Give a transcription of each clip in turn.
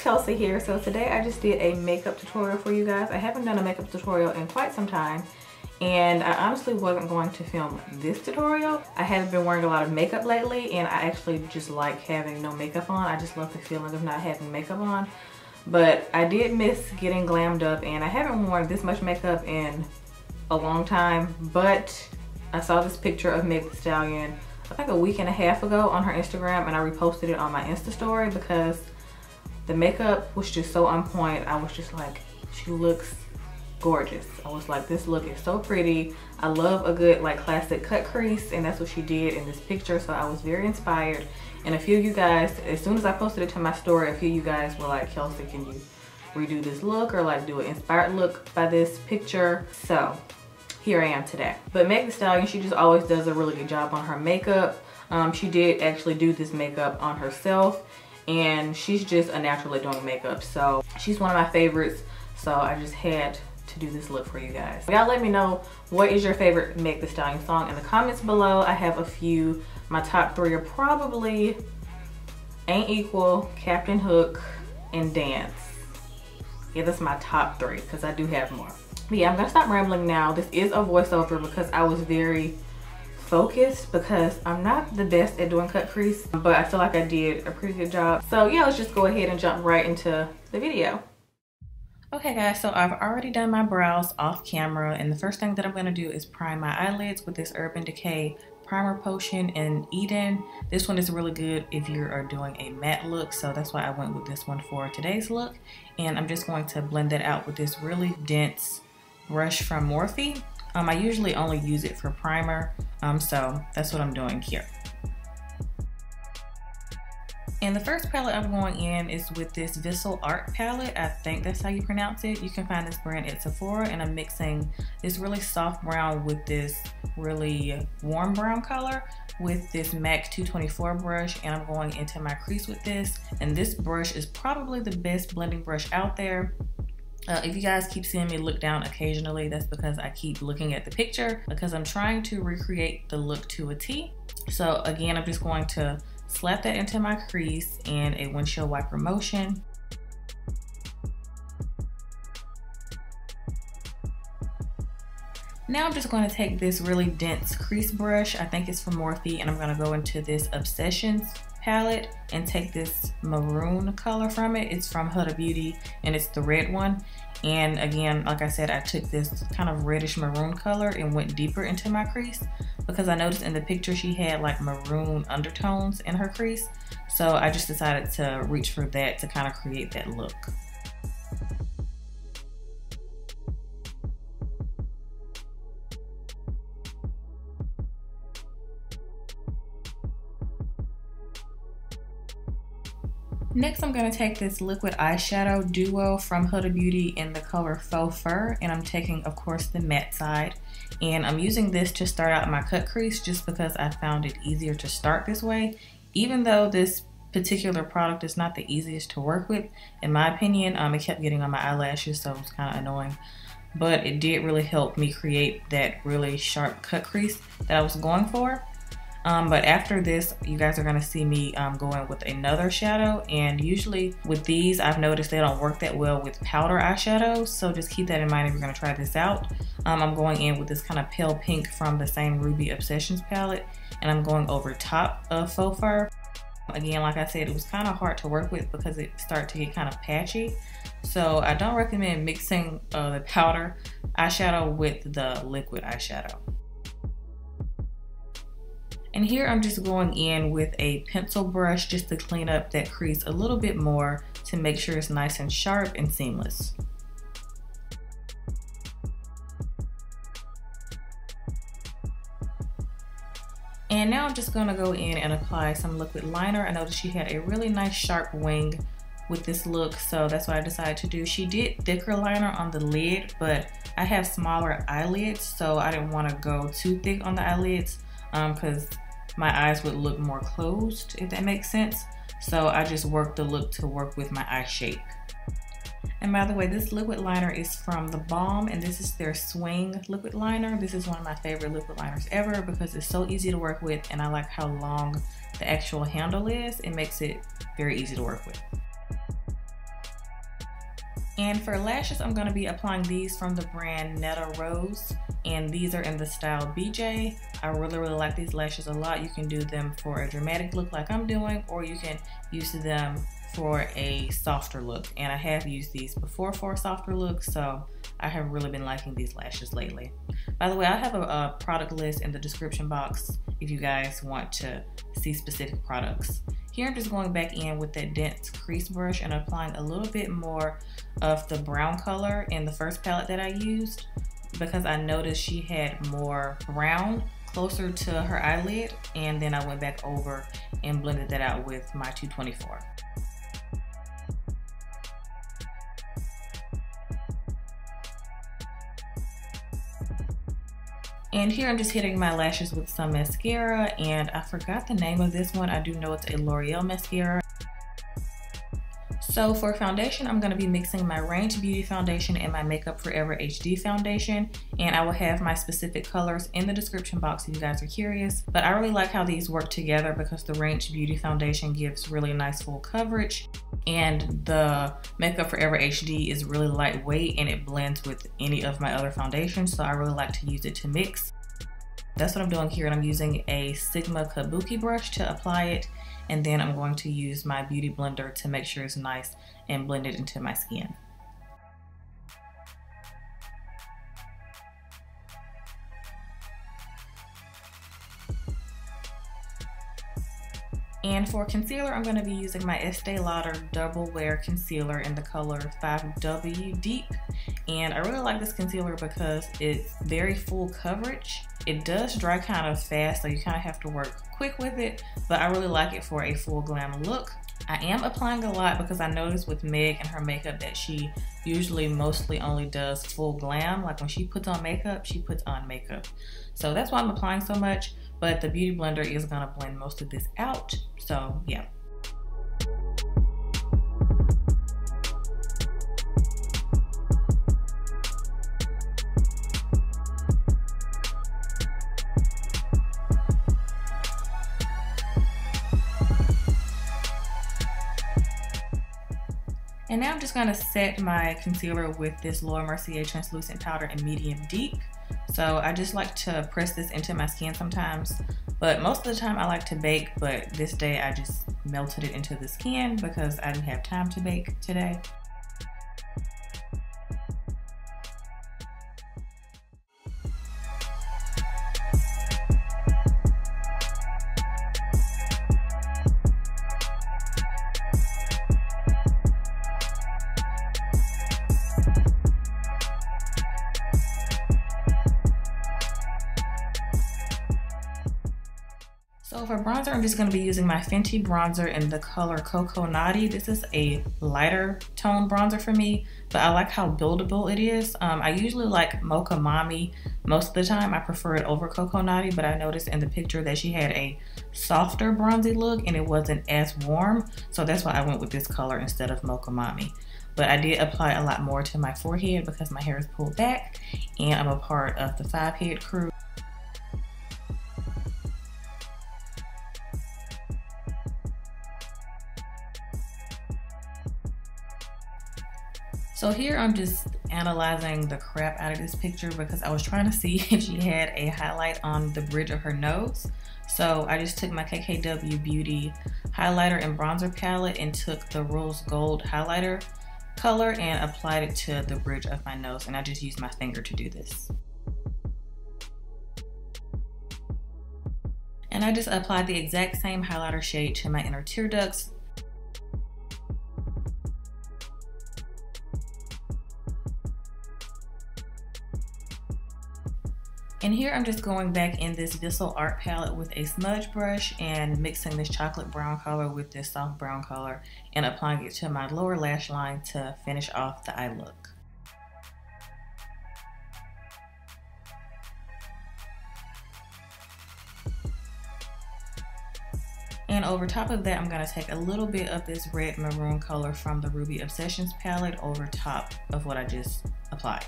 Kelsey here. So today I just did a makeup tutorial for you guys. I haven't done a makeup tutorial in quite some time, and I honestly wasn't going to film this tutorial. I haven't been wearing a lot of makeup lately, and I actually just like having no makeup on. I just love the feeling of not having makeup on. But I did miss getting glammed up, and I haven't worn this much makeup in a long time. But I saw this picture of Meg Thee Stallion, I think a week and a half ago on her Instagram, and I reposted it on my Insta story because the makeup was just so on point. I was just like, she looks gorgeous. I was like, this look is so pretty. I love a good like classic cut crease, and that's what she did in this picture. So I was very inspired. And a few of you guys, as soon as I posted it to my story, a few of you guys were like, Kelsey, can you redo this look or like do an inspired look by this picture? So here I am today. But Meg Thee Stallion, she just always does a really good job on her makeup. She did actually do this makeup on herself, and she's just a natural at doing makeup. So she's one of my favorites. So I just had to do this look for you guys. Y'all let me know, what is your favorite Meg Thee Stallion song in the comments below. I have a few. My top 3 are probably Ain't Equal, Captain Hook, and Dance. Yeah, that's my top 3 because I do have more. But yeah, I'm gonna stop rambling now. This is a voiceover because I was very focused because I'm not the best at doing cut crease, but I feel like I did a pretty good job. So yeah, let's just go ahead and jump right into the video. Okay guys, so I've already done my brows off camera, and the first thing that I'm gonna do is prime my eyelids with this Urban Decay primer potion in Eden. This one is really good if you are doing a matte look, so that's why I went with this one for today's look. And I'm just going to blend that out with this really dense brush from Morphe. I usually only use it for primer, so that's what I'm doing here. And the first palette I'm going in is with this Visal Art palette. I think that's how you pronounce it. You can find this brand at Sephora, and I'm mixing this really soft brown with this really warm brown color with this MAC 224 brush, and I'm going into my crease with this. And this brush is probably the best blending brush out there. If you guys keep seeing me look down occasionally, that's because I keep looking at the picture because I'm trying to recreate the look to a T. So again, I'm just going to slap that into my crease in a windshield wiper motion. Now I'm just going to take this really dense crease brush, I think it's from Morphe, and I'm going to go into this Obsessions palette and take this maroon color from it. It's from Huda Beauty, and it's the red one. And again, like I said, I took this kind of reddish maroon color and went deeper into my crease because I noticed in the picture she had like maroon undertones in her crease. So I just decided to reach for that to kind of create that look. Next, I'm going to take this liquid eyeshadow duo from Huda Beauty in the color Faux Fur, and I'm taking, of course, the matte side. And I'm using this to start out my cut crease just because I found it easier to start this way. Even though this particular product is not the easiest to work with, in my opinion, it kept getting on my eyelashes, so it was kind of annoying. But it did really help me create that really sharp cut crease that I was going for. But after this, you guys are going to see me going with another shadow, and usually with these I've noticed they don't work that well with powder eyeshadows, so just keep that in mind if you're going to try this out. I'm going in with this kind of pale pink from the same Ruby Obsessions palette, and I'm going over top of Faux Fur. Again, like I said, it was kind of hard to work with because it started to get kind of patchy, so I don't recommend mixing the powder eyeshadow with the liquid eyeshadow. And here I'm just going in with a pencil brush just to clean up that crease a little bit more to make sure it's nice and sharp and seamless. And now I'm just going to go in and apply some liquid liner. I noticed she had a really nice sharp wing with this look, so that's what I decided to do. She did thicker liner on the lid, but I have smaller eyelids, so I didn't want to go too thick on the eyelids because my eyes would look more closed, if that makes sense. So I just worked the look to work with my eye shape. And by the way, this liquid liner is from the Balm, and this is their Swhing liquid liner. This is one of my favorite liquid liners ever because it's so easy to work with, and I like how long the actual handle is. It makes it very easy to work with. And for lashes, I'm going to be applying these from the brand Netta Rose, and these are in the style BJ. I really like these lashes a lot. You can do them for a dramatic look like I'm doing, or you can use them for a softer look. And I have used these before for a softer look, so I have really been liking these lashes lately. By the way, I have a product list in the description box if you guys want to see specific products. Here I'm just going back in with that dense crease brush and applying a little bit more of the brown color in the first palette that I used, because I noticed she had more brown closer to her eyelid, and then I went back over and blended that out with my 224. And here I'm just hitting my lashes with some mascara, and I forgot the name of this one. I do know it's a L'Oreal mascara. So for foundation, I'm going to be mixing my Range Beauty foundation and my Makeup Forever HD foundation, and I will have my specific colors in the description box if you guys are curious. But I really like how these work together because the Range Beauty foundation gives really nice full coverage, and the Makeup Forever HD is really lightweight and it blends with any of my other foundations, so I really like to use it to mix. That's what I'm doing here, and I'm using a Sigma Kabuki brush to apply it, and then I'm going to use my beauty blender to make sure it's nice and blend it into my skin. And for concealer, I'm going to be using my Estee Lauder Double Wear Concealer in the color 5W Deep. And I really like this concealer because it's very full coverage. It does dry kind of fast, so you kind of have to work quick with it, but I really like it for a full glam look. I am applying a lot because I noticed with Meg and her makeup that she usually mostly only does full glam. Like when she puts on makeup, she puts on makeup. So that's why I'm applying so much, but the beauty blender is gonna blend most of this out. So yeah. And now I'm just gonna set my concealer with this Mercier translucent powder in medium deep. So I just like to press this into my skin sometimes, but most of the time I like to bake, but this day I just melted it into the skin because I didn't have time to bake today. So for bronzer, I'm just going to be using my Fenty bronzer in the color Coco Naughty. This is a lighter tone bronzer for me, but I like how buildable it is. I usually like Mocha Mommy most of the time. I prefer it over Coco Naughty, but I noticed in the picture that she had a softer bronzy look and it wasn't as warm. So that's why I went with this color instead of Mocha Mommy. But I did apply a lot more to my forehead because my hair is pulled back and I'm a part of the 5-head crew. So here I'm just analyzing the crap out of this picture because I was trying to see if she had a highlight on the bridge of her nose. So I just took my KKW Beauty highlighter and bronzer palette and took the rose gold highlighter color and applied it to the bridge of my nose, and I just used my finger to do this. And I just applied the exact same highlighter shade to my inner tear ducts. And here I'm just going back in this Visal art palette with a smudge brush and mixing this chocolate brown color with this soft brown color and applying it to my lower lash line to finish off the eye look. And over top of that, I'm going to take a little bit of this red maroon color from the Ruby Obsessions palette over top of what I just applied.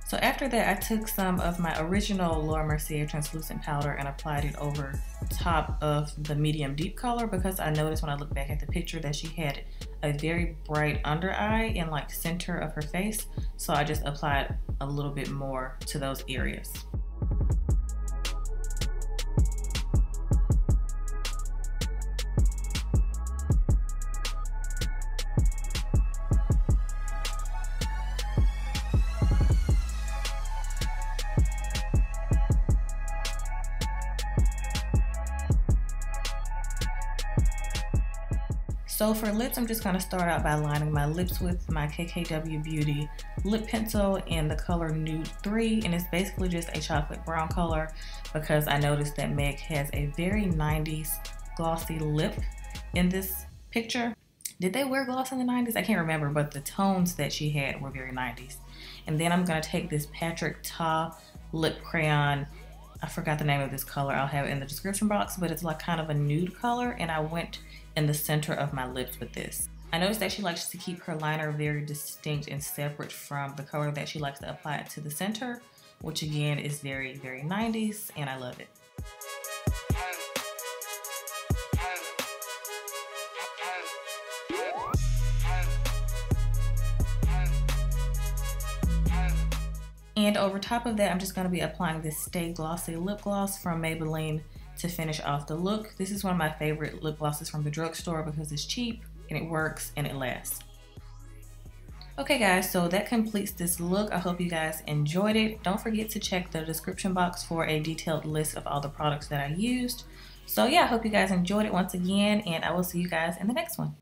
So after that, I took some of my original Laura Mercier translucent powder and applied it over top of the medium deep color, because I noticed when I look back at the picture that she had a very bright under eye in like center of her face. So I just applied a little bit more to those areas. So for lips, I'm just going to start out by lining my lips with my KKW Beauty lip pencil in the color Nude 3, and it's basically just a chocolate brown color because I noticed that Meg has a very 90s glossy lip in this picture. Did they wear gloss in the 90s? I can't remember, but the tones that she had were very 90s. And then I'm going to take this Patrick Ta lip crayon. I forgot the name of this color. I'll have it in the description box, but it's like kind of a nude color, and I went in the center of my lips with this. I noticed that she likes to keep her liner very distinct and separate from the color that she likes to apply it to the center, which again is very, very 90s, and I love it. And over top of that, I'm just going to be applying this Stay Glossy lip gloss from Maybelline to finish off the look. This is one of my favorite lip glosses from the drugstore because it's cheap and it works and it lasts. Okay guys, so that completes this look. I hope you guys enjoyed it. Don't forget to check the description box for a detailed list of all the products that I used. So yeah, I hope you guys enjoyed it once again, and I will see you guys in the next one.